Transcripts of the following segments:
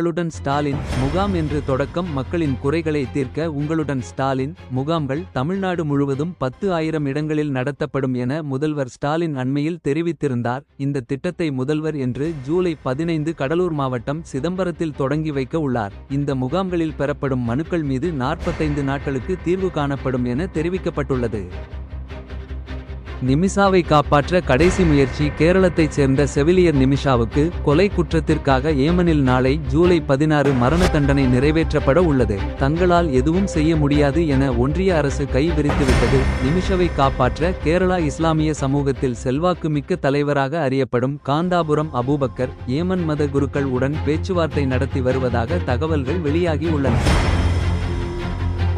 உங்களுடன் ஸ்டாலின் முகாம் என்று தொடக்கம். மக்களின் குறைகளை தீர்க்க உங்களுடன் ஸ்டாலின் முகாம்கள் தமிழ்நாடு முழுவதும் 10,000 இடங்களில் நடத்தப்படும் என முதல்வர் ஸ்டாலின் அண்மையில் தெரிவித்திருந்தார். இந்த திட்டத்தை முதல்வர் என்று ஜூலை 15 கடலூர் மாவட்டம் சிதம்பரத்தில் தொடங்கி வைக்க உள்ளார். இந்த முகாம்களில் பெறப்படும் மனுக்கள் மீது 45 நாட்களுக்கு தீர்வு காணப்படும் என தெரிவிக்கப்பட்டுள்ளது. நிமிஷாவை காப்பாற்ற கடைசி முயற்சி. கேரளத்தைச் சேர்ந்த செவிலியர் நிமிஷாவுக்கு கொலை குற்றத்திற்காக ஏமனில் நாளை ஜூலை 16 மரண தண்டனை நிறைவேற்றப்பட உள்ளது. தங்களால் எதுவும் செய்ய முடியாது என ஒன்றிய அரசு கை விரித்துவிட்டது. நிமிஷாவை காப்பாற்ற கேரளா இஸ்லாமிய சமூகத்தில் செல்வாக்கு மிக்க தலைவராக அறியப்படும் காந்தாபுரம் அபூபக்கர் ஏமன் மத குருக்கள் உடன் பேச்சுவார்த்தை நடத்தி வருவதாக தகவல்கள் வெளியாகி உள்ளன.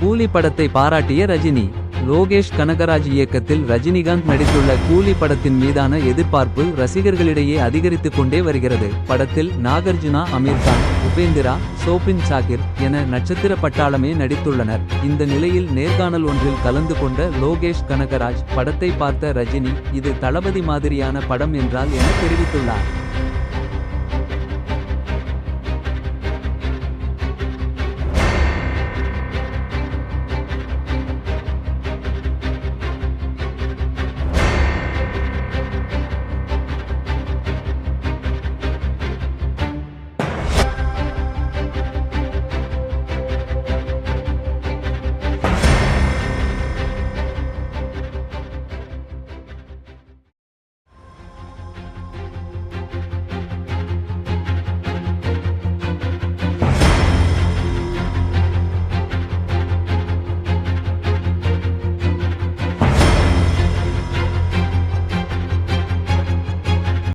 கூலி படத்தை பாராட்டிய ரஜினி. லோகேஷ் கனகராஜ் இயக்கத்தில் ரஜினிகாந்த் நடித்துள்ள கூலி படத்தின் மீதான எதிர்பார்ப்பு ரசிகர்களிடையே அதிகரித்துக் கொண்டே வருகிறது. படத்தில் நாகார்ஜுனா, அமீர் கான், உபேந்திரா, சோபின் சாகிர் என நட்சத்திர பட்டாளமே நடித்துள்ளனர். இந்த நிலையில் நேர்காணல் ஒன்றில் கலந்து கொண்ட லோகேஷ் கனகராஜ் படத்தை பார்த்த ரஜினி இது தளபதி மாதிரியான படம் என்றால் என தெரிவித்துள்ளார்.